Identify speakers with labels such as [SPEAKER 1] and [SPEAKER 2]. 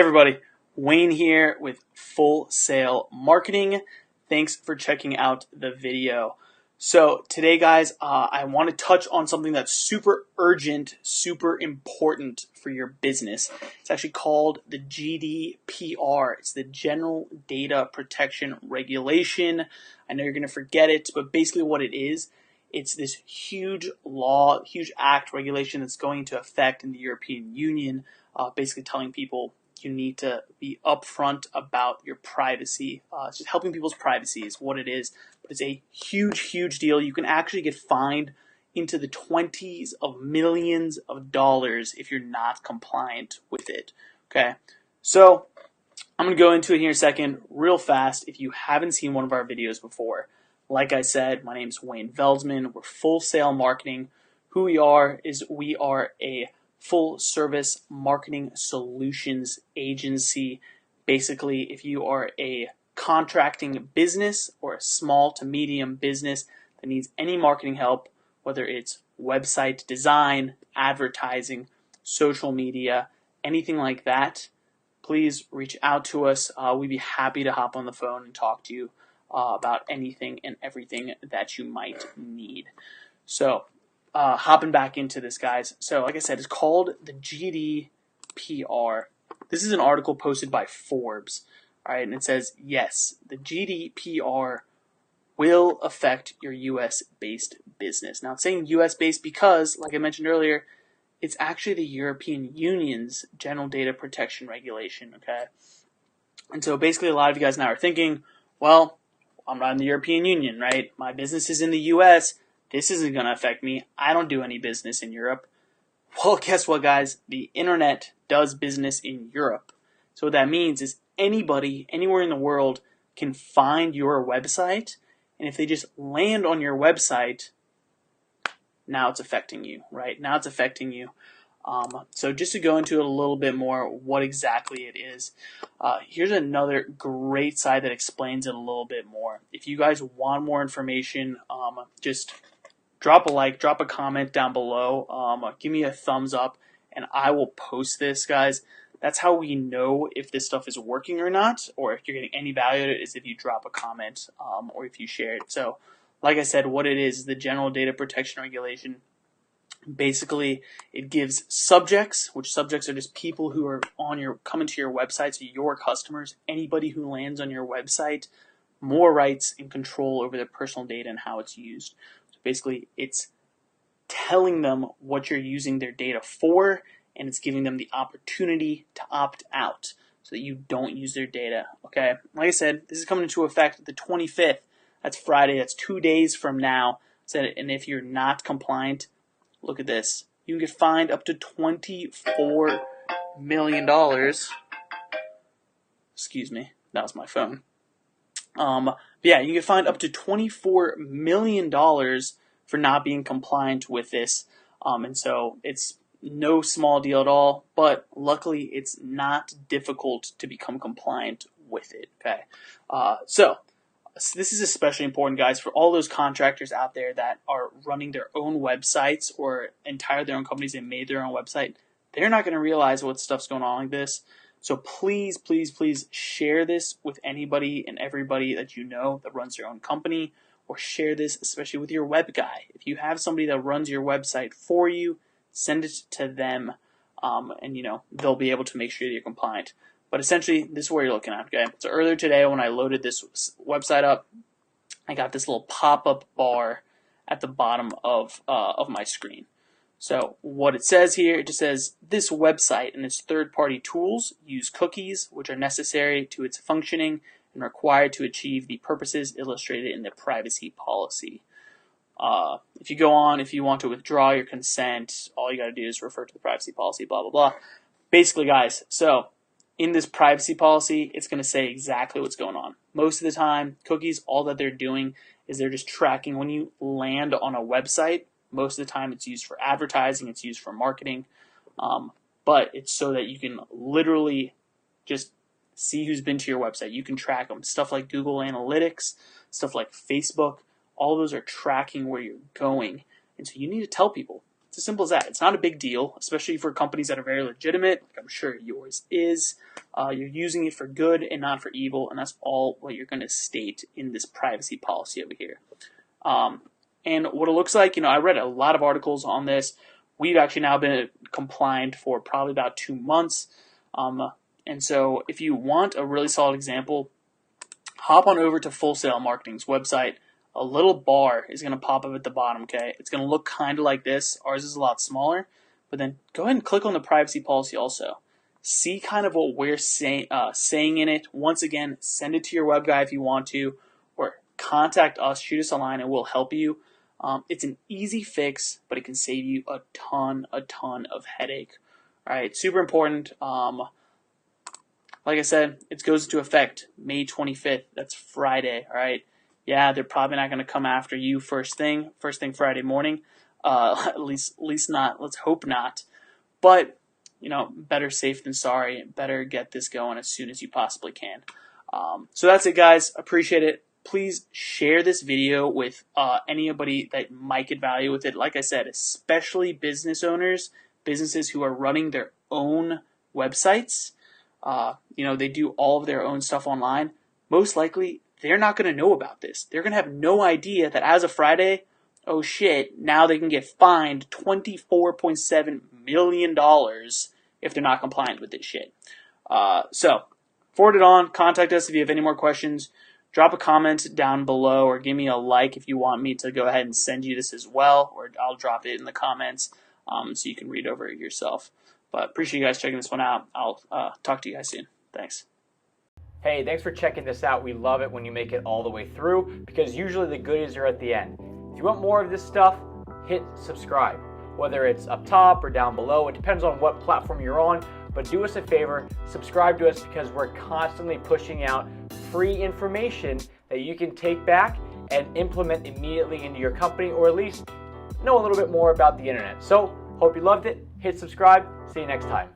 [SPEAKER 1] everybody, Wayne here with Full Sail Marketing. Thanks for checking out the video. So today guys, I want to touch on something that's super urgent, super important for your business. It's actually called the GDPR. It's the General Data Protection Regulation. I know you're going to forget it, but basically what it is, it's this huge law, huge act regulation that's going into effect in the European Union, basically telling people you need to be upfront about your privacy. It's just helping people's privacy is what it is. But it's a huge, huge deal. You can actually get fined into the 20s of millions of dollars if you're not compliant with it. Okay, so I'm going to go into it here in a second real fast. If you haven't seen one of our videos before, like I said, my name is Wayne Veldsman. We're Full Sail Marketing. Who we are is we are a full service marketing solutions agency. Basically, if you are a contracting business or a small to medium business that needs any marketing help, whether it's website design, advertising, social media, anything like that, please reach out to us. We'd be happy to hop on the phone and talk to you about anything and everything that you might need. So, hopping back into this, guys. So, like I said, it's called the GDPR. This is an article posted by Forbes, all right, and it says, yes, the GDPR will affect your U.S.-based business. Now, it's saying U.S.-based because, like I mentioned earlier, it's actually the European Union's General Data Protection Regulation, okay? And so, basically, a lot of you guys now are thinking, well, I'm not in the European Union, right? My business is in the U.S., this isn't going to affect me. I don't do any business in Europe. Well, guess what, guys? The internet does business in Europe. So what that means is anybody, anywhere in the world can find your website. And if they just land on your website, now it's affecting you, right? Now it's affecting you. So just to go into it a little bit more, what exactly it is, here's another great site that explains it a little bit more. If you guys want more information, just drop a like, drop a comment down below, give me a thumbs up, and I will post this, guys. That's how we know if this stuff is working or not, or if you're getting any value out of it, is if you drop a comment or if you share it. So, like I said, what it is the General Data Protection Regulation. Basically, it gives subjects, which subjects are just people who are coming to your website, so your customers, anybody who lands on your website, more rights and control over their personal data and how it's used. So basically, it's telling them what you're using their data for, and it's giving them the opportunity to opt out so that you don't use their data. Okay, like I said, this is coming into effect the 25th. That's Friday. That's 2 days from now. And if you're not compliant, look at this. You can get fined up to $24 million. Excuse me, that was my phone. But yeah, you can get fined up to $24 million for not being compliant with this. And so it's no small deal at all, but luckily it's not difficult to become compliant with it, okay? So this is especially important, guys, for all those contractors out there that are running their own websites or entire their own companies and made their own website. They're not going to realize what stuff's going on like this. So please, please, please share this with anybody and everybody that you know that runs their own company, or share this especially with your web guy. If you have somebody that runs your website for you, send it to them, and they'll be able to make sure that you're compliant. But essentially, this is what you're looking at, okay? So earlier today when I loaded this website up, I got this little pop-up bar at the bottom of my screen. So what it says here, it just says, this website and its third-party tools use cookies, which are necessary to its functioning and required to achieve the purposes illustrated in the privacy policy. If you go on, if you want to withdraw your consent, all you got to do is refer to the privacy policy, blah, blah, blah. Basically, guys, so in this privacy policy, it's going to say exactly what's going on. Most of the time, cookies, all that they're doing is they're just tracking when you land on a website. Most of the time, it's used for advertising, it's used for marketing, but it's so that you can literally just see who's been to your website. You can track them. Stuff like Google Analytics, stuff like Facebook, all those are tracking where you're going. And so you need to tell people, It's as simple as that. It's not a big deal, especially for companies that are very legitimate, like I'm sure yours is. You're using it for good and not for evil, and that's all what you're going to state in this privacy policy over here. And what it looks like, I read a lot of articles on this. We've actually now been compliant for probably about 2 months. And so if you want a really solid example, hop on over to Full Sail Marketing's website. A little bar is going to pop up at the bottom, okay? It's going to look kind of like this. Ours is a lot smaller. But then go ahead and click on the privacy policy also. See kind of what we're saying in it. Once again, send it to your web guy if you want to, or contact us, shoot us a line, and we'll help you. It's an easy fix, but it can save you a ton of headache. All right, super important. Like I said, it goes into effect May 25th. That's Friday, all right? Yeah, they're probably not going to come after you first thing Friday morning. At least not. Let's hope not. But, better safe than sorry. Better get this going as soon as you possibly can. So that's it, guys. Appreciate it. Please share this video with anybody that might get value with it. Like I said, especially business owners, businesses who are running their own websites. They do all of their own stuff online. Most likely, they're not going to know about this. They're going to have no idea that as of Friday, oh shit, now they can get fined $24.7 million if they're not compliant with this shit. So, forward it on. Contact us if you have any more questions. Drop a comment down below or give me a like if you want me to go ahead and send you this as well, or I'll drop it in the comments so you can read over it yourself. But appreciate you guys checking this one out. I'll talk to you guys soon. Thanks.
[SPEAKER 2] Hey, thanks for checking this out. We love it when you make it all the way through because usually the goodies are at the end. If you want more of this stuff, hit subscribe. Whether it's up top or down below, it depends on what platform you're on, but do us a favor, subscribe to us because we're constantly pushing out free information that you can take back and implement immediately into your company, or at least know a little bit more about the internet. So, hope you loved it. Hit subscribe. See you next time.